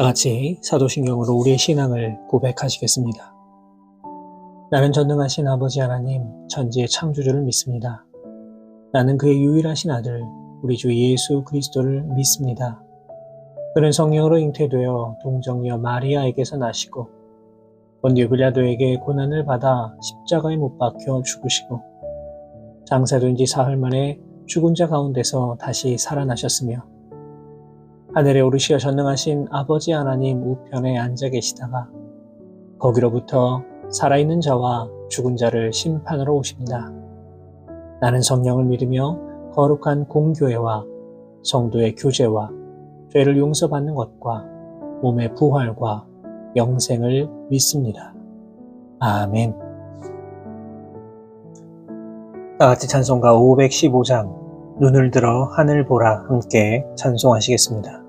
다 같이 사도신경으로 우리의 신앙을 고백하시겠습니다. 나는 전능하신 아버지 하나님, 천지의 창조주를 믿습니다. 나는 그의 유일하신 아들, 우리 주 예수 그리스도를 믿습니다. 그는 성령으로 잉태되어 동정녀 마리아에게서 나시고 본디오 빌라도에게 고난을 받아 십자가에 못 박혀 죽으시고 장사된 지 사흘 만에 죽은 자 가운데서 다시 살아나셨으며 하늘에 오르시어 전능하신 아버지 하나님 우편에 앉아 계시다가 거기로부터 살아있는 자와 죽은 자를 심판하러 오십니다. 나는 성령을 믿으며 거룩한 공교회와 성도의 교제와 죄를 용서받는 것과 몸의 부활과 영생을 믿습니다. 아멘. 다같이 찬송가 515장 눈을 들어 하늘 보라 함께 찬송하시겠습니다.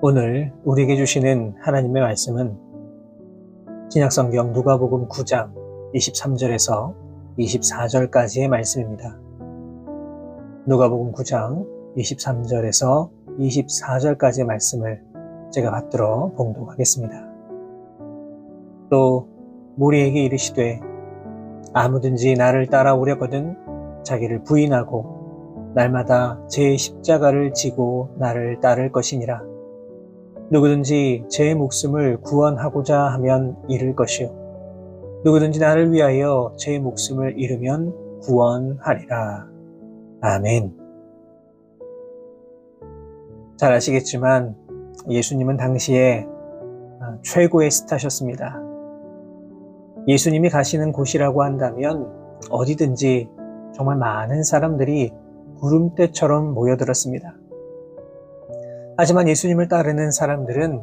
오늘 우리에게 주시는 하나님의 말씀은 신약성경 누가복음 9장 23절에서 24절까지의 말씀입니다. 누가복음 9장 23절에서 24절까지의 말씀을 제가 받들어 봉독하겠습니다. 또 무리에게 이르시되 아무든지 나를 따라오려거든 자기를 부인하고 날마다 제 십자가를 지고 나를 따를 것이니라. 누구든지 제 목숨을 구원하고자 하면 잃을 것이요 누구든지 나를 위하여 제 목숨을 잃으면 구원하리라. 아멘. 잘 아시겠지만 예수님은 당시에 최고의 스타셨습니다. 예수님이 가시는 곳이라고 한다면 어디든지 정말 많은 사람들이 구름대처럼 모여들었습니다. 하지만 예수님을 따르는 사람들은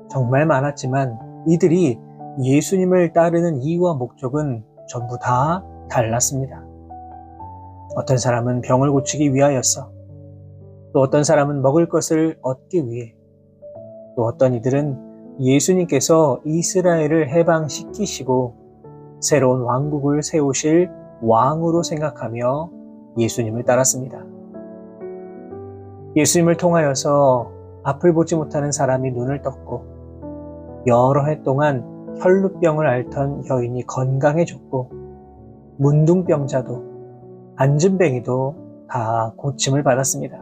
정말 많았지만 이들이 예수님을 따르는 이유와 목적은 전부 다 달랐습니다. 어떤 사람은 병을 고치기 위하여서, 또 어떤 사람은 먹을 것을 얻기 위해, 또 어떤 이들은 예수님께서 이스라엘을 해방시키시고 새로운 왕국을 세우실 왕으로 생각하며 예수님을 따랐습니다. 예수님을 통하여서 앞을 보지 못하는 사람이 눈을 떴고 여러 해 동안 혈루병을 앓던 여인이 건강해졌고 문둥병자도 안진뱅이도 다 고침을 받았습니다.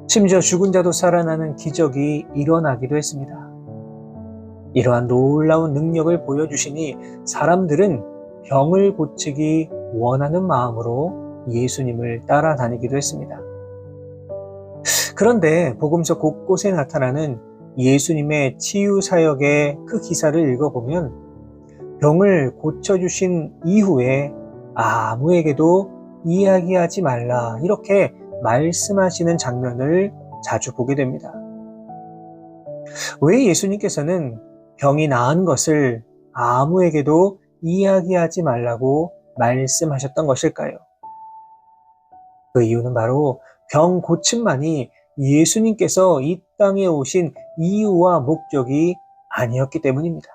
심지어 죽은 자도 살아나는 기적이 일어나기도 했습니다. 이러한 놀라운 능력을 보여주시니 사람들은 병을 고치기 원하는 마음으로 예수님을 따라다니기도 했습니다. 그런데 복음서 곳곳에 나타나는 예수님의 치유 사역의 그 기사를 읽어보면 병을 고쳐주신 이후에 아무에게도 이야기하지 말라 이렇게 말씀하시는 장면을 자주 보게 됩니다. 왜 예수님께서는 병이 나은 것을 아무에게도 이야기하지 말라고 말씀하셨던 것일까요? 그 이유는 바로 병 고침만이 예수님께서 이 땅에 오신 이유와 목적이 아니었기 때문입니다.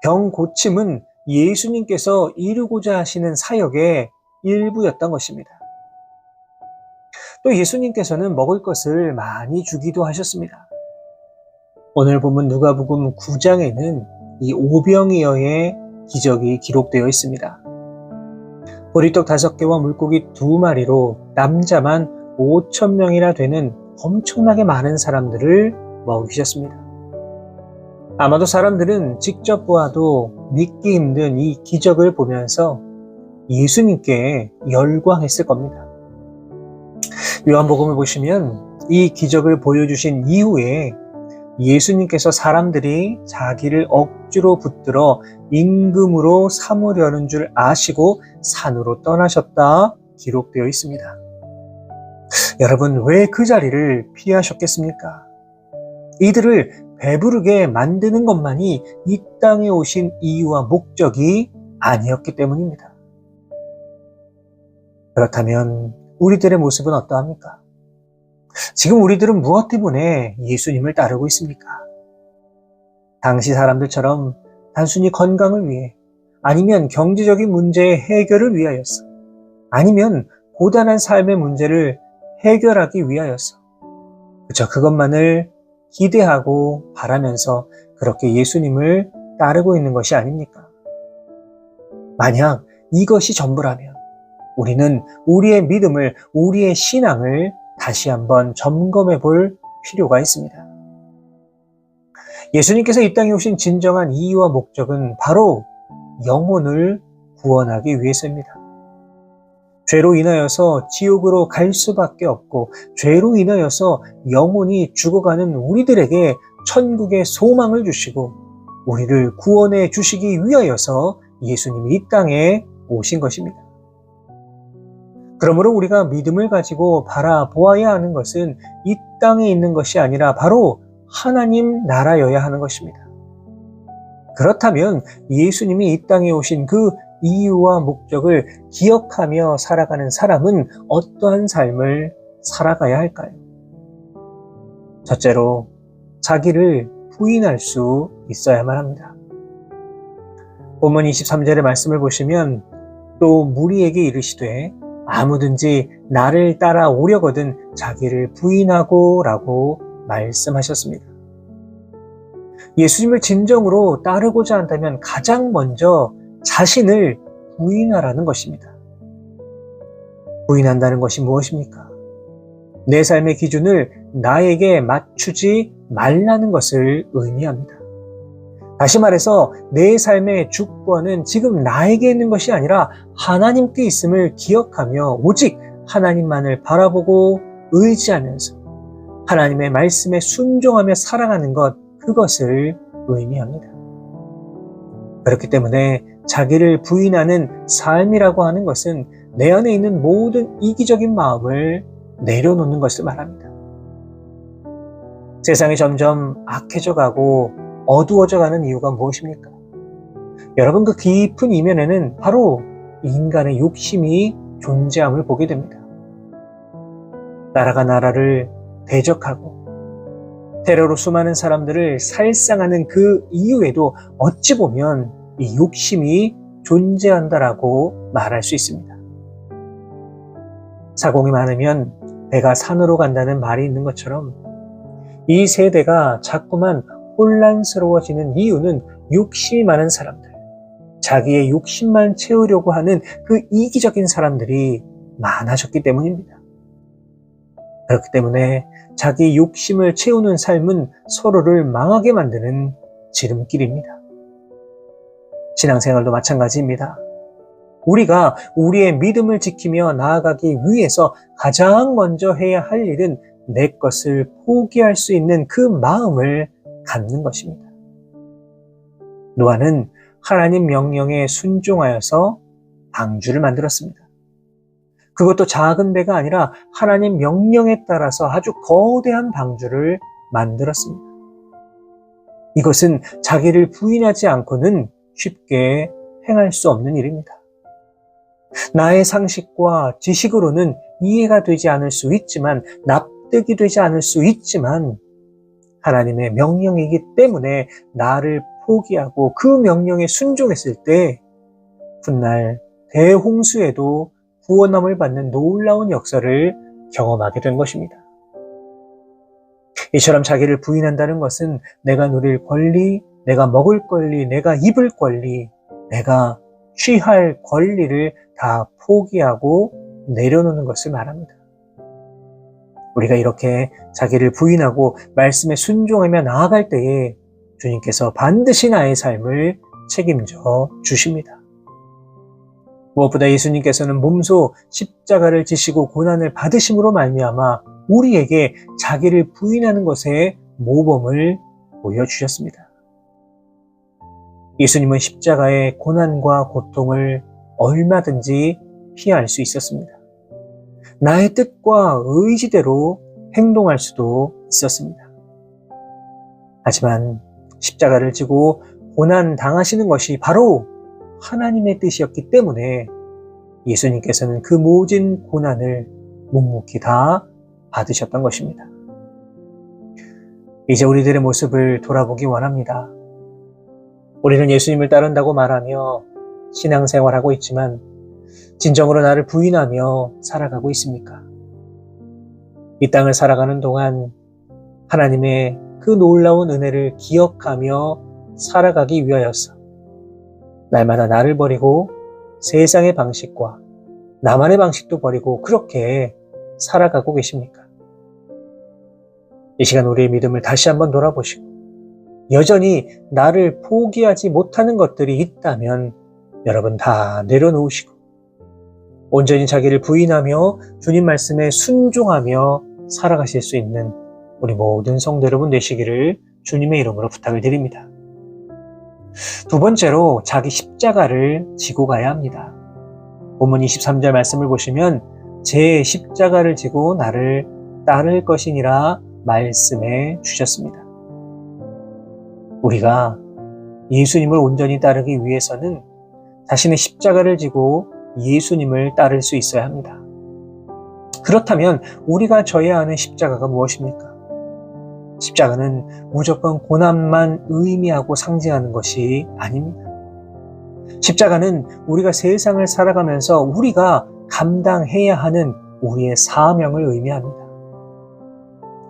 병 고침은 예수님께서 이루고자 하시는 사역의 일부였던 것입니다. 또 예수님께서는 먹을 것을 많이 주기도 하셨습니다. 오늘 본문 누가복음 9장에는 이 오병이어의 기적이 기록되어 있습니다. 보리떡 5개와 물고기 2마리로 남자만 5,000명이나 되는 엄청나게 많은 사람들을 먹이셨습니다. 아마도 사람들은 직접 보아도 믿기 힘든 이 기적을 보면서 예수님께 열광했을 겁니다. 요한복음을 보시면 이 기적을 보여주신 이후에 예수님께서 사람들이 자기를 억지로 붙들어 임금으로 삼으려는 줄 아시고 산으로 떠나셨다 기록되어 있습니다. 여러분, 왜 그 자리를 피하셨겠습니까? 이들을 배부르게 만드는 것만이 이 땅에 오신 이유와 목적이 아니었기 때문입니다. 그렇다면 우리들의 모습은 어떠합니까? 지금 우리들은 무엇 때문에 예수님을 따르고 있습니까? 당시 사람들처럼 단순히 건강을 위해, 아니면 경제적인 문제의 해결을 위하여서, 아니면 고단한 삶의 문제를 해결하기 위하여서, 그저 그것만을 기대하고 바라면서 그렇게 예수님을 따르고 있는 것이 아닙니까? 만약 이것이 전부라면 우리는 우리의 믿음을, 우리의 신앙을 다시 한번 점검해 볼 필요가 있습니다. 예수님께서 이 땅에 오신 진정한 이유와 목적은 바로 영혼을 구원하기 위해서입니다. 죄로 인하여서 지옥으로 갈 수밖에 없고 죄로 인하여서 영혼이 죽어가는 우리들에게 천국의 소망을 주시고 우리를 구원해 주시기 위하여서 예수님이 이 땅에 오신 것입니다. 그러므로 우리가 믿음을 가지고 바라보아야 하는 것은 이 땅에 있는 것이 아니라 바로 하나님 나라여야 하는 것입니다. 그렇다면 예수님이 이 땅에 오신 그 이유와 목적을 기억하며 살아가는 사람은 어떠한 삶을 살아가야 할까요? 첫째로, 자기를 부인할 수 있어야만 합니다. 본문 23절의 말씀을 보시면 또 무리에게 이르시되 아무든지 나를 따라오려거든 자기를 부인하고 라고 말씀하셨습니다. 예수님을 진정으로 따르고자 한다면 가장 먼저 자신을 부인하라는 것입니다. 부인한다는 것이 무엇입니까? 내 삶의 기준을 나에게 맞추지 말라는 것을 의미합니다. 다시 말해서 내 삶의 주권은 지금 나에게 있는 것이 아니라 하나님께 있음을 기억하며 오직 하나님만을 바라보고 의지하면서 하나님의 말씀에 순종하며 살아가는 것, 그것을 의미합니다. 그렇기 때문에 자기를 부인하는 삶이라고 하는 것은 내 안에 있는 모든 이기적인 마음을 내려놓는 것을 말합니다. 세상이 점점 악해져 가고 어두워져 가는 이유가 무엇입니까? 여러분, 그 깊은 이면에는 바로 인간의 욕심이 존재함을 보게 됩니다. 나라가 나라를 대적하고 테러로 수많은 사람들을 살상하는 그 이유에도 어찌 보면 이 욕심이 존재한다라고 말할 수 있습니다. 사공이 많으면 배가 산으로 간다는 말이 있는 것처럼 이 세대가 자꾸만 혼란스러워지는 이유는 욕심이 많은 사람들, 자기의 욕심만 채우려고 하는 그 이기적인 사람들이 많아졌기 때문입니다. 그렇기 때문에 자기 욕심을 채우는 삶은 서로를 망하게 만드는 지름길입니다. 신앙생활도 마찬가지입니다. 우리가 우리의 믿음을 지키며 나아가기 위해서 가장 먼저 해야 할 일은 내 것을 포기할 수 있는 그 마음을 갖는 것입니다. 노아는 하나님 명령에 순종하여서 방주를 만들었습니다. 그것도 작은 배가 아니라 하나님 명령에 따라서 아주 거대한 방주를 만들었습니다. 이것은 자기를 부인하지 않고는 쉽게 행할 수 없는 일입니다. 나의 상식과 지식으로는 이해가 되지 않을 수 있지만, 납득이 되지 않을 수 있지만 하나님의 명령이기 때문에 나를 포기하고 그 명령에 순종했을 때 훗날 대홍수에도 구원함을 받는 놀라운 역사를 경험하게 된 것입니다. 이처럼 자기를 부인한다는 것은 내가 누릴 권리, 내가 먹을 권리, 내가 입을 권리, 내가 취할 권리를 다 포기하고 내려놓는 것을 말합니다. 우리가 이렇게 자기를 부인하고 말씀에 순종하며 나아갈 때에 주님께서 반드시 나의 삶을 책임져 주십니다. 무엇보다 예수님께서는 몸소 십자가를 지시고 고난을 받으심으로 말미암아 우리에게 자기를 부인하는 것의 모범을 보여주셨습니다. 예수님은 십자가의 고난과 고통을 얼마든지 피할 수 있었습니다. 나의 뜻과 의지대로 행동할 수도 있었습니다. 하지만 십자가를 지고 고난 당하시는 것이 바로 하나님의 뜻이었기 때문에 예수님께서는 그 모든 고난을 묵묵히 다 받으셨던 것입니다. 이제 우리들의 모습을 돌아보기 원합니다. 우리는 예수님을 따른다고 말하며 신앙생활하고 있지만 진정으로 나를 부인하며 살아가고 있습니까? 이 땅을 살아가는 동안 하나님의 그 놀라운 은혜를 기억하며 살아가기 위하여서 날마다 나를 버리고 세상의 방식과 나만의 방식도 버리고 그렇게 살아가고 계십니까? 이 시간 우리의 믿음을 다시 한번 돌아보시고 여전히 나를 포기하지 못하는 것들이 있다면 여러분 다 내려놓으시고 온전히 자기를 부인하며 주님 말씀에 순종하며 살아가실 수 있는 우리 모든 성도 여러분 되시기를 주님의 이름으로 부탁을 드립니다. 두 번째로 자기 십자가를 지고 가야 합니다. 본문 23절 말씀을 보시면 제 십자가를 지고 나를 따를 것이니라 말씀해 주셨습니다. 우리가 예수님을 온전히 따르기 위해서는 자신의 십자가를 지고 예수님을 따를 수 있어야 합니다. 그렇다면 우리가 져야 하는 십자가가 무엇입니까? 십자가는 무조건 고난만 의미하고 상징하는 것이 아닙니다. 십자가는 우리가 세상을 살아가면서 우리가 감당해야 하는 우리의 사명을 의미합니다.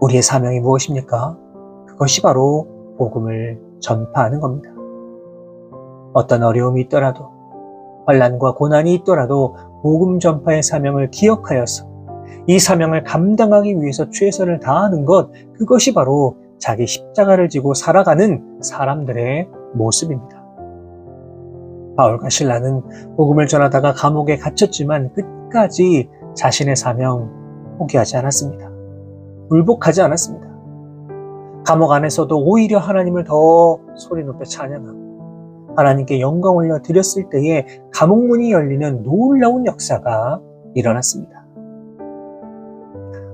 우리의 사명이 무엇입니까? 그것이 바로 복음을 전파하는 겁니다. 어떤 어려움이 있더라도, 환난과 고난이 있더라도 복음 전파의 사명을 기억하여서 이 사명을 감당하기 위해서 최선을 다하는 것, 그것이 바로 자기 십자가를 지고 살아가는 사람들의 모습입니다. 바울과 실라는 복음을 전하다가 감옥에 갇혔지만 끝까지 자신의 사명 포기하지 않았습니다. 굴복하지 않았습니다. 감옥 안에서도 오히려 하나님을 더 소리 높여 찬양하고 하나님께 영광 올려 드렸을 때에 감옥문이 열리는 놀라운 역사가 일어났습니다.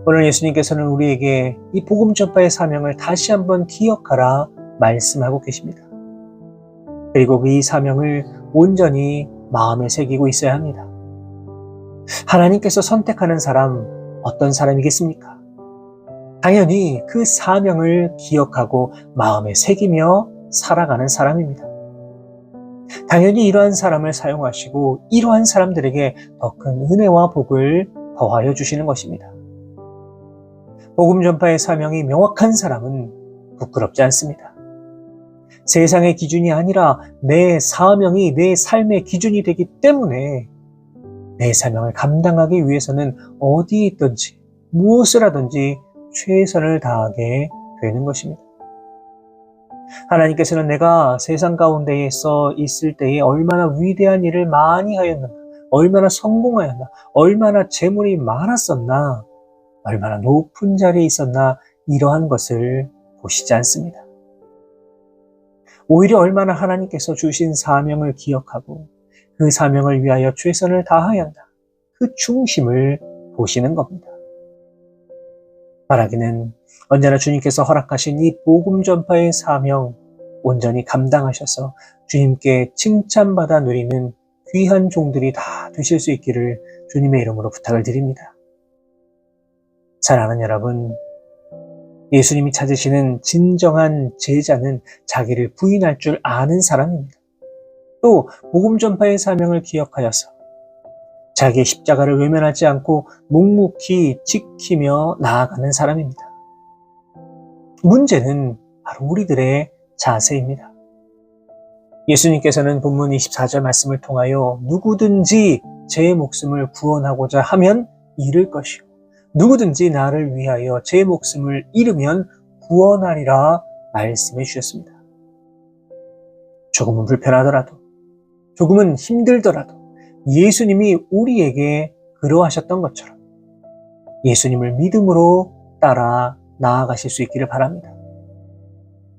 오늘 예수님께서는 우리에게 이 복음 전파의 사명을 다시 한번 기억하라 말씀하고 계십니다. 그리고 이 사명을 온전히 마음에 새기고 있어야 합니다. 하나님께서 선택하는 사람, 어떤 사람이겠습니까? 당연히 그 사명을 기억하고 마음에 새기며 살아가는 사람입니다. 당연히 이러한 사람을 사용하시고 이러한 사람들에게 더 큰 은혜와 복을 더하여 주시는 것입니다. 복음 전파의 사명이 명확한 사람은 부끄럽지 않습니다. 세상의 기준이 아니라 내 사명이 내 삶의 기준이 되기 때문에 내 사명을 감당하기 위해서는 어디에 있든지 무엇을 하든지 최선을 다하게 되는 것입니다. 하나님께서는 내가 세상 가운데에 있을 때에 얼마나 위대한 일을 많이 하였는가, 얼마나 성공하였나, 얼마나 재물이 많았었나, 얼마나 높은 자리에 있었나, 이러한 것을 보시지 않습니다. 오히려 얼마나 하나님께서 주신 사명을 기억하고 그 사명을 위하여 최선을 다하야 한다, 그 중심을 보시는 겁니다. 바라기는 언제나 주님께서 허락하신 이 복음 전파의 사명 온전히 감당하셔서 주님께 칭찬받아 누리는 귀한 종들이 다 되실 수 있기를 주님의 이름으로 부탁을 드립니다. 사랑하는 여러분, 예수님이 찾으시는 진정한 제자는 자기를 부인할 줄 아는 사람입니다. 또 복음 전파의 사명을 기억하여서 자기의 십자가를 외면하지 않고 묵묵히 지키며 나아가는 사람입니다. 문제는 바로 우리들의 자세입니다. 예수님께서는 본문 24절 말씀을 통하여 누구든지 제 목숨을 구원하고자 하면 잃을 것이요 누구든지 나를 위하여 제 목숨을 잃으면 구원하리라 말씀해 주셨습니다. 조금은 불편하더라도, 조금은 힘들더라도 예수님이 우리에게 그러하셨던 것처럼 예수님을 믿음으로 따라 나아가실 수 있기를 바랍니다.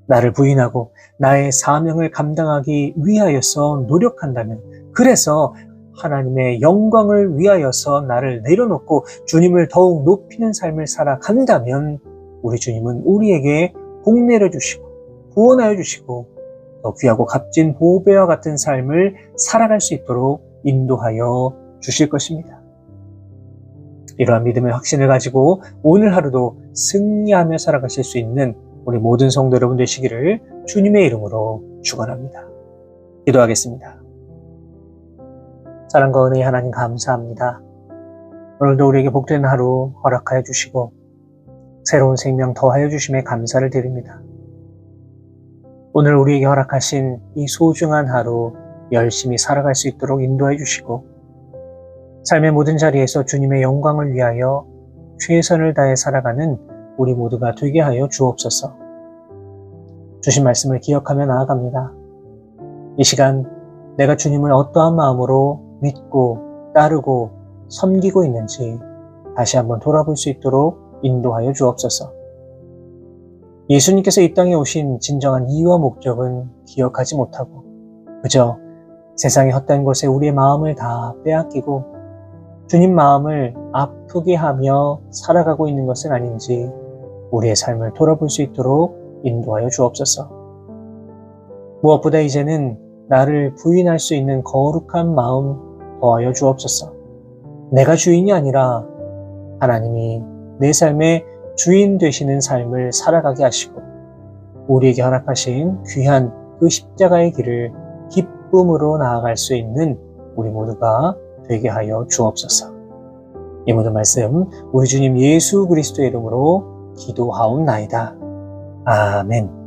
나를 부인하고 나의 사명을 감당하기 위하여서 노력한다면, 그래서 하나님의 영광을 위하여서 나를 내려놓고 주님을 더욱 높이는 삶을 살아간다면 우리 주님은 우리에게 복 내려주시고 구원하여 주시고 더 귀하고 값진 보배와 같은 삶을 살아갈 수 있도록 인도하여 주실 것입니다. 이러한 믿음의 확신을 가지고 오늘 하루도 승리하며 살아가실 수 있는 우리 모든 성도 여러분 되시기를 주님의 이름으로 축원합니다. 기도하겠습니다. 사랑과 은혜의 하나님 감사합니다. 오늘도 우리에게 복된 하루 허락하여 주시고 새로운 생명 더하여 주심에 감사를 드립니다. 오늘 우리에게 허락하신 이 소중한 하루 열심히 살아갈 수 있도록 인도해 주시고 삶의 모든 자리에서 주님의 영광을 위하여 최선을 다해 살아가는 우리 모두가 되게 하여 주옵소서. 주신 말씀을 기억하며 나아갑니다. 이 시간 내가 주님을 어떠한 마음으로 믿고 따르고 섬기고 있는지 다시 한번 돌아볼 수 있도록 인도하여 주옵소서. 예수님께서 이 땅에 오신 진정한 이유와 목적은 기억하지 못하고 그저 세상의 헛된 곳에 우리의 마음을 다 빼앗기고 주님 마음을 아프게 하며 살아가고 있는 것은 아닌지 우리의 삶을 돌아볼 수 있도록 인도하여 주옵소서. 무엇보다 이제는 나를 부인할 수 있는 거룩한 마음 더하여 주옵소서. 내가 주인이 아니라 하나님이 내 삶의 주인 되시는 삶을 살아가게 하시고 우리에게 허락하신 귀한 그 십자가의 길을 기쁨으로 나아갈 수 있는 우리 모두가 되게 하여 주옵소서. 이 모든 말씀 우리 주님 예수 그리스도의 이름으로 기도하옵나이다. 아멘.